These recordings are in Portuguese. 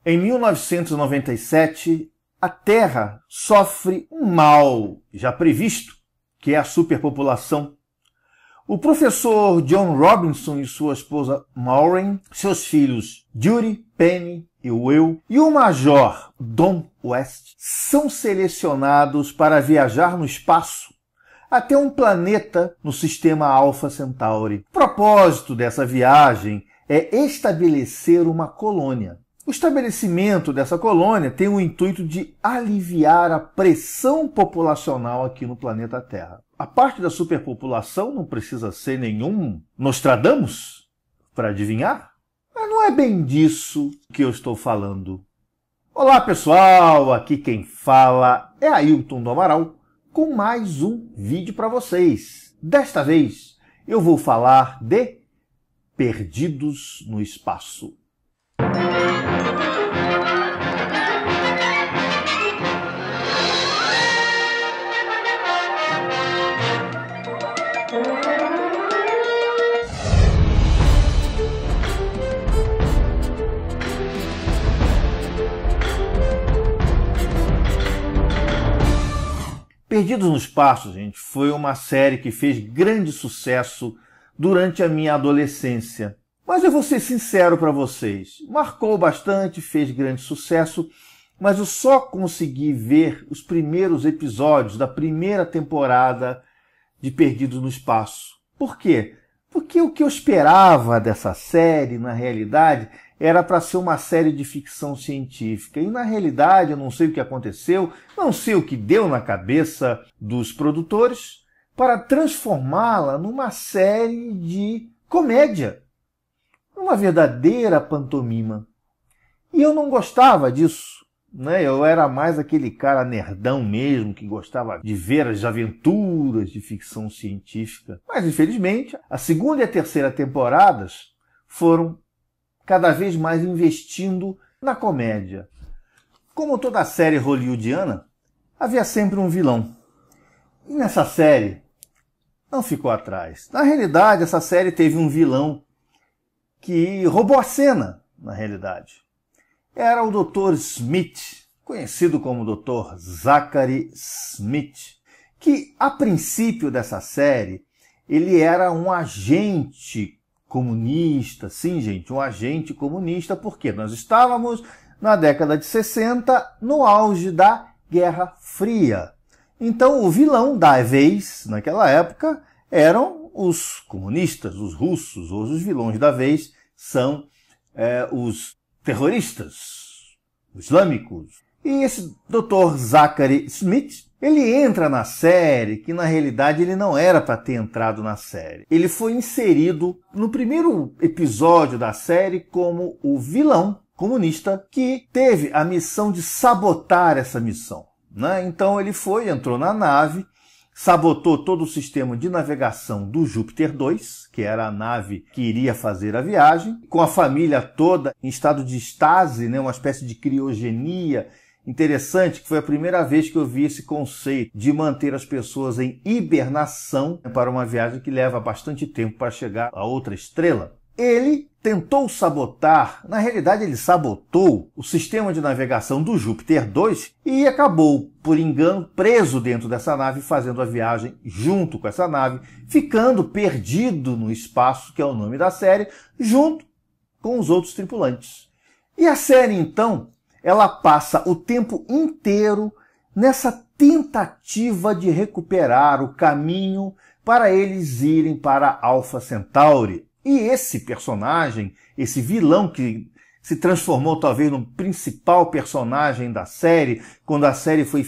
Em 1997, a Terra sofre um mal já previsto, que é a superpopulação. O professor John Robinson e sua esposa Maureen, seus filhos Judy, Penny e Will, e o major Don West são selecionados para viajar no espaço até um planeta no sistema Alpha Centauri. O propósito dessa viagem é estabelecer uma colônia. O estabelecimento dessa colônia tem o intuito de aliviar a pressão populacional aqui no planeta Terra. A parte da superpopulação não precisa ser nenhum Nostradamus para adivinhar? Mas não é bem disso que eu estou falando. Olá pessoal, aqui quem fala é Ailton do Amaral com mais um vídeo para vocês. Desta vez eu vou falar de Perdidos no Espaço. Perdidos no Espaço, gente, foi uma série que fez grande sucesso durante a minha adolescência. Mas eu vou ser sincero para vocês, marcou bastante, fez grande sucesso, mas eu só consegui ver os primeiros episódios da primeira temporada de Perdidos no Espaço. Por quê? Porque o que eu esperava dessa série, na realidade, era para ser uma série de ficção científica. E, na realidade, eu não sei o que aconteceu, não sei o que deu na cabeça dos produtores para transformá-la numa série de comédia. Uma verdadeira pantomima. E eu não gostava disso, né? Eu era mais aquele cara nerdão mesmo, que gostava de ver as aventuras de ficção científica. Mas, infelizmente, a segunda e a terceira temporadas foram cada vez mais investindo na comédia. Como toda série hollywoodiana, havia sempre um vilão. E nessa série, não ficou atrás. Na realidade, essa série teve um vilão que roubou a cena, na realidade. Era o Dr. Smith, conhecido como Dr. Zachary Smith, que, a princípio dessa série, ele era um agente comunista. Sim, gente, um agente comunista, porque nós estávamos na década de 60, no auge da Guerra Fria. Então, o vilão da vez, naquela época, eram os comunistas, os russos. Hoje, os vilões da vez são os terroristas, os islâmicos. E esse Dr. Zachary Smith, ele entra na série, que na realidade ele não era para ter entrado na série. Ele foi inserido no primeiro episódio da série como o vilão comunista que teve a missão de sabotar essa missão, né? Então ele entrou na nave, sabotou todo o sistema de navegação do Júpiter 2, que era a nave que iria fazer a viagem, com a família toda em estado de estase, né? Uma espécie de criogenia. Interessante que foi a primeira vez que eu vi esse conceito de manter as pessoas em hibernação para uma viagem que leva bastante tempo para chegar a outra estrela. Ele tentou sabotar, na realidade ele sabotou o sistema de navegação do Júpiter 2 e acabou, por engano, preso dentro dessa nave, fazendo a viagem junto com essa nave, ficando perdido no espaço, que é o nome da série, junto com os outros tripulantes. E a série, então, ela passa o tempo inteiro nessa tentativa de recuperar o caminho para eles irem para Alpha Centauri. E esse personagem, esse vilão que se transformou talvez no principal personagem da série, quando a série foi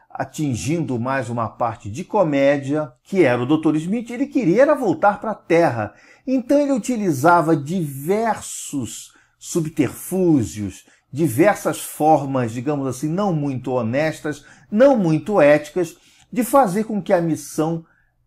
atingindo mais uma parte de comédia, que era o Dr. Smith, ele queria voltar para a Terra. Então ele utilizava diversos subterfúgios, diversas formas, digamos assim, não muito honestas, não muito éticas, de fazer com que a missão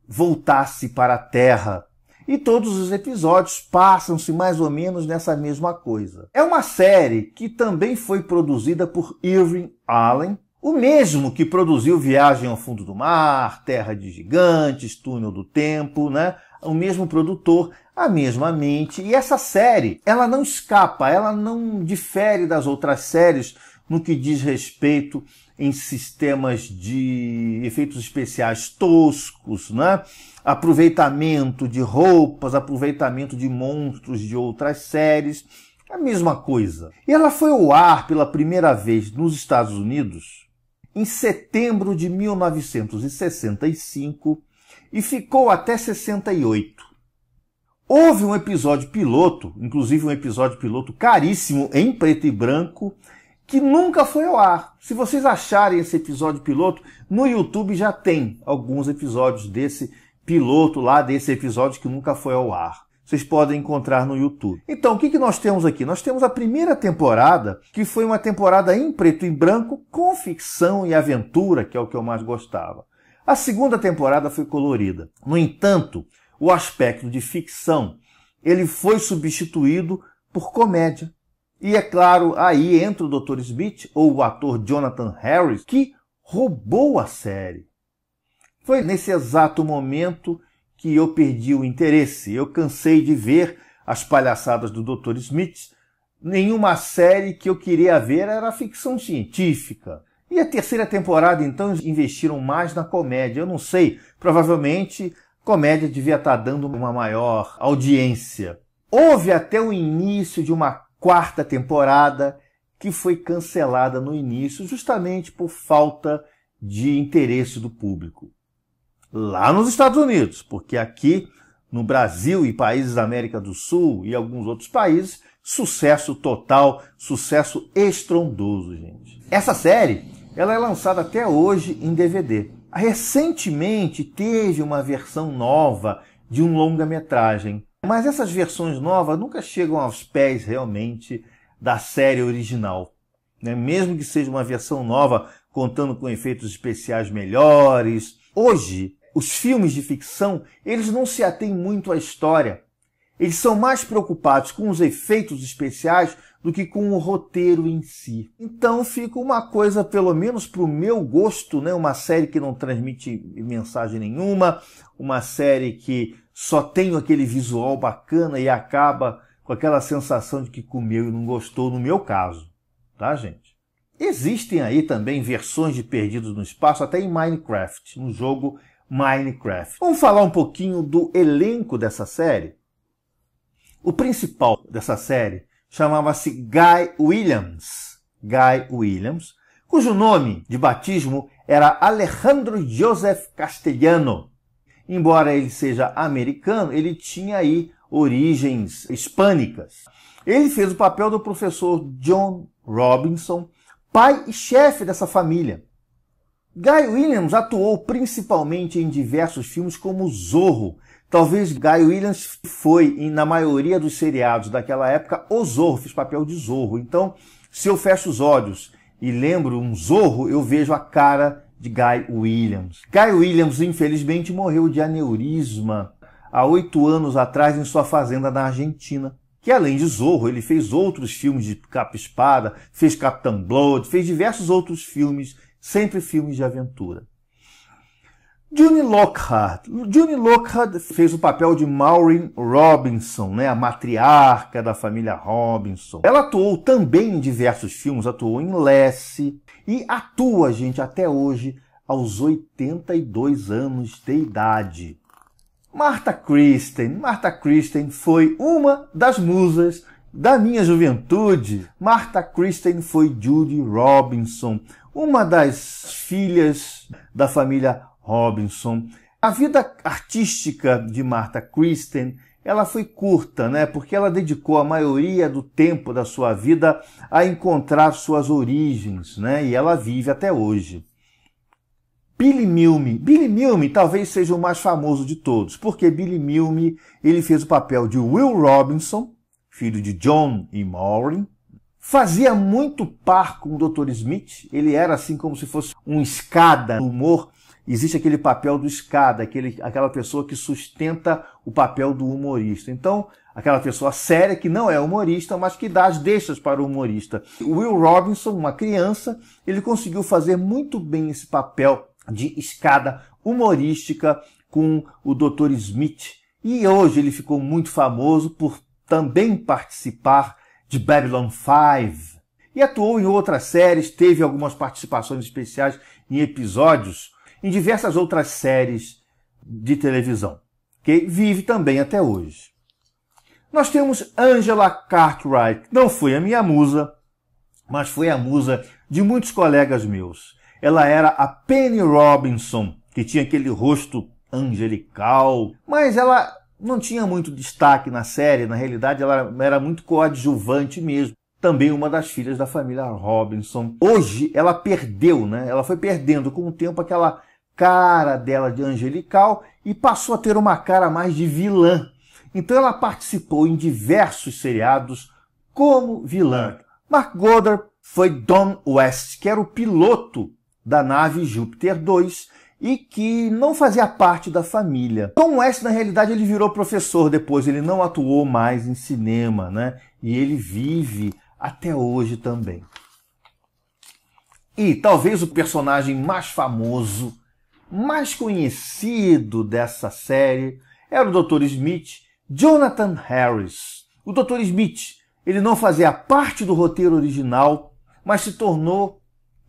voltasse para a Terra. E todos os episódios passam-se mais ou menos nessa mesma coisa. É uma série que também foi produzida por Irving Allen, o mesmo que produziu Viagem ao Fundo do Mar, Terra de Gigantes, Túnel do Tempo, né? O mesmo produtor, a mesma mente. E essa série, ela não escapa, ela não difere das outras séries no que diz respeito em sistemas de efeitos especiais toscos, né? Aproveitamento de roupas, aproveitamento de monstros de outras séries, a mesma coisa. E ela foi ao ar pela primeira vez nos Estados Unidos em setembro de 1965 e ficou até 68. Houve um episódio piloto, inclusive um episódio piloto caríssimo em preto e branco, que nunca foi ao ar. Se vocês acharem esse episódio piloto, no YouTube já tem alguns episódios desse piloto lá, desse episódio que nunca foi ao ar. Vocês podem encontrar no YouTube. Então, o que nós temos aqui? Nós temos a primeira temporada, que foi uma temporada em preto e branco, com ficção e aventura, que é o que eu mais gostava. A segunda temporada foi colorida. No entanto, o aspecto de ficção, ele foi substituído por comédia. E é claro, aí entra o Dr. Smith, ou o ator Jonathan Harris, que roubou a série. Foi nesse exato momento que eu perdi o interesse. Eu cansei de ver as palhaçadas do Dr. Smith. Nenhuma série que eu queria ver era ficção científica. E a terceira temporada, então, investiram mais na comédia. Eu não sei, provavelmente comédia devia estar dando uma maior audiência. Houve até o início de uma quarta temporada que foi cancelada no início justamente por falta de interesse do público. Lá nos Estados Unidos, porque aqui no Brasil e países da América do Sul e alguns outros países, sucesso total, sucesso estrondoso, gente. Essa série, ela é lançada até hoje em DVD. Recentemente teve uma versão nova de um longa-metragem, mas essas versões novas nunca chegam aos pés realmente da série original, né? Mesmo que seja uma versão nova contando com efeitos especiais melhores. Hoje, os filmes de ficção, eles não se atêm muito à história. Eles são mais preocupados com os efeitos especiais do que com o roteiro em si. Então fica uma coisa, pelo menos para o meu gosto, né? Uma série que não transmite mensagem nenhuma, uma série que só tem aquele visual bacana e acaba com aquela sensação de que comeu e não gostou, no meu caso. Tá, gente? Existem aí também versões de Perdidos no Espaço, até em Minecraft, no jogo Minecraft. Vamos falar um pouquinho do elenco dessa série? O principal dessa série chamava-se Guy Williams. Guy Williams, cujo nome de batismo era Alejandro Joseph Castellano. Embora ele seja americano, ele tinha aí origens hispânicas. Ele fez o papel do professor John Robinson, pai e chefe dessa família. Guy Williams atuou principalmente em diversos filmes como Zorro. Talvez Guy Williams foi, na maioria dos seriados daquela época, o Zorro, fez papel de Zorro. Então, se eu fecho os olhos e lembro um Zorro, eu vejo a cara de Guy Williams. Guy Williams, infelizmente, morreu de aneurisma há 8 anos atrás em sua fazenda na Argentina. Que além de Zorro, ele fez outros filmes de capa-espada, fez Captain Blood, fez diversos outros filmes, sempre filmes de aventura. June Lockhart. June Lockhart fez o papel de Maureen Robinson, né, a matriarca da família Robinson. Ela atuou também em diversos filmes, atuou em Lassie e atua, gente, até hoje, aos 82 anos de idade. Martha Kristen. Martha Kristen foi uma das musas da minha juventude. Martha Kristen foi Judy Robinson, uma das filhas da família Robinson. A vida artística de Martha Kristen, ela foi curta, né? Porque ela dedicou a maioria do tempo da sua vida a encontrar suas origens, né? E ela vive até hoje. Billy Milne. Billy Milne talvez seja o mais famoso de todos, porque Billy Milne, ele fez o papel de Will Robinson, filho de John e Maureen. Fazia muito par com o Dr. Smith, ele era assim como se fosse um escada no humor. Existe aquele papel do escada, aquela pessoa que sustenta o papel do humorista. Então, aquela pessoa séria que não é humorista, mas que dá as deixas para o humorista. O Will Robinson, uma criança, ele conseguiu fazer muito bem esse papel de escada humorística com o Dr. Smith. E hoje ele ficou muito famoso por também participar de Babylon 5. E atuou em outras séries, teve algumas participações especiais em episódios em diversas outras séries de televisão, que vive também até hoje. Nós temos Angela Cartwright. Não foi a minha musa, mas foi a musa de muitos colegas meus. Ela era a Penny Robinson, que tinha aquele rosto angelical, mas ela não tinha muito destaque na série. Na realidade, ela era muito coadjuvante mesmo. Também uma das filhas da família Robinson. Hoje, ela perdeu, né? Ela foi perdendo com o tempo aquela cara dela de angelical e passou a ter uma cara mais de vilã. Então, ela participou em diversos seriados como vilã. Mark Goddard foi Don West, que era o piloto da nave Júpiter 2 e que não fazia parte da família. Don West, na realidade, ele virou professor depois, ele não atuou mais em cinema, né? E ele vive até hoje também. E talvez o personagem mais famoso, mais conhecido dessa série era o Dr. Smith, Jonathan Harris. O Dr. Smith, ele não fazia parte do roteiro original, mas se tornou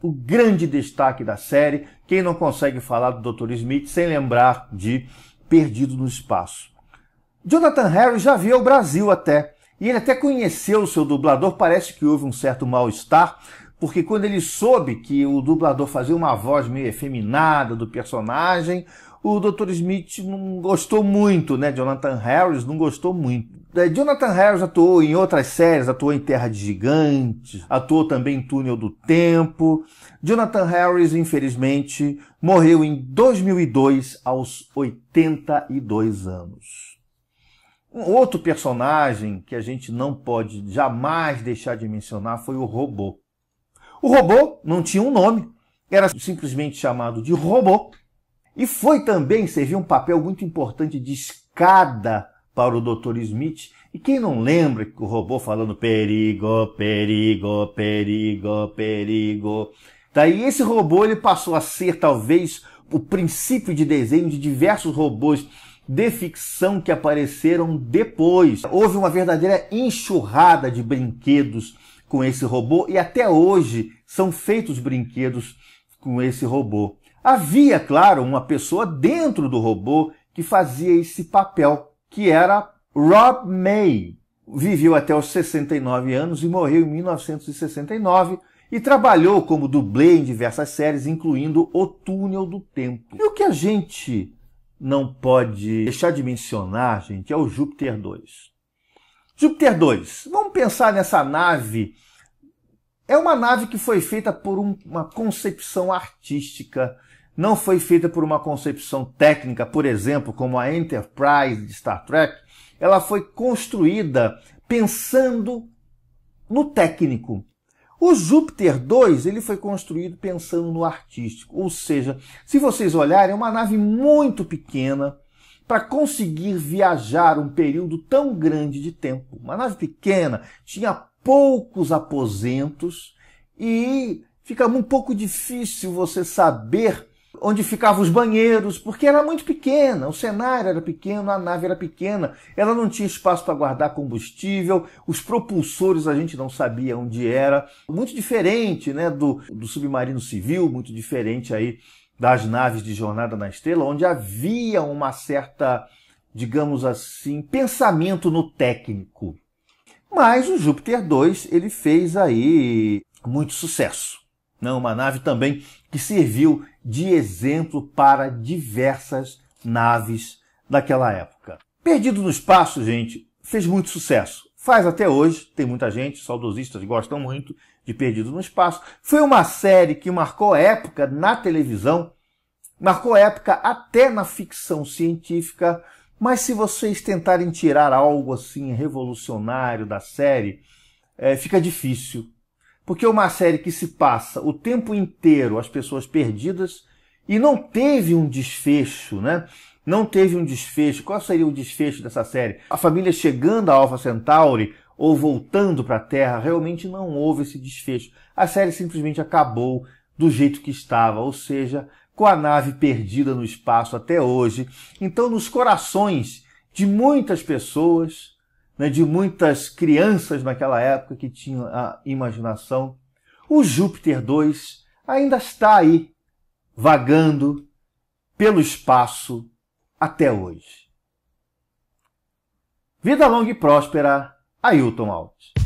o grande destaque da série. Quem não consegue falar do Dr. Smith sem lembrar de Perdido no Espaço? Jonathan Harris já veio ao Brasil até, e ele até conheceu o seu dublador. Parece que houve um certo mal-estar, porque quando ele soube que o dublador fazia uma voz meio efeminada do personagem, o Dr. Smith não gostou muito, né? Jonathan Harris não gostou muito. Jonathan Harris atuou em outras séries, atuou em Terra de Gigantes, atuou também em Túnel do Tempo. Jonathan Harris, infelizmente, morreu em 2002, aos 82 anos. Um outro personagem que a gente não pode jamais deixar de mencionar foi o Robô. O Robô não tinha um nome, era simplesmente chamado de Robô, e foi também servir um papel muito importante de escada para o Dr. Smith. E quem não lembra que o Robô falando perigo, perigo, perigo, perigo. Daí esse robô ele passou a ser talvez o princípio de desenho de diversos robôs de ficção que apareceram depois. Houve uma verdadeira enxurrada de brinquedos com esse robô e até hoje são feitos brinquedos com esse robô. Havia, claro, uma pessoa dentro do robô que fazia esse papel, que era Rob May. Viveu até os 69 anos e morreu em 1969 e trabalhou como dublê em diversas séries, incluindo O Túnel do Tempo. E o que a gente não pode deixar de mencionar, gente, é o Júpiter 2. Júpiter 2, vamos pensar nessa nave. É uma nave que foi feita por uma concepção artística, não foi feita por uma concepção técnica, por exemplo, como a Enterprise de Star Trek. Ela foi construída pensando no técnico. O Júpiter 2 ele foi construído pensando no artístico, ou seja, se vocês olharem, é uma nave muito pequena para conseguir viajar um período tão grande de tempo. Uma nave pequena, tinha poucos aposentos e fica um pouco difícil você saber onde ficavam os banheiros, porque era muito pequena, o cenário era pequeno, a nave era pequena, ela não tinha espaço para guardar combustível, os propulsores a gente não sabia onde era, muito diferente, né, do submarino civil, muito diferente aí das naves de Jornada na Estrela, onde havia uma certa, digamos assim, pensamento no técnico. Mas o Júpiter 2 ele fez aí muito sucesso. Uma nave também que serviu de exemplo para diversas naves daquela época. Perdido no Espaço, gente, fez muito sucesso. Faz até hoje, tem muita gente, saudosistas gostam muito de Perdido no Espaço. Foi uma série que marcou época na televisão, marcou época até na ficção científica, mas se vocês tentarem tirar algo assim revolucionário da série, fica difícil. Porque é uma série que se passa o tempo inteiro as pessoas perdidas e não teve um desfecho, né? Não teve um desfecho. Qual seria o desfecho dessa série? A família chegando a Alpha Centauri ou voltando para a Terra, realmente não houve esse desfecho. A série simplesmente acabou do jeito que estava, ou seja, com a nave perdida no espaço até hoje. Então, nos corações de muitas pessoas, né, de muitas crianças naquela época que tinham a imaginação. O Júpiter 2 ainda está aí, vagando pelo espaço até hoje. Vida longa e próspera, Ailton Alves.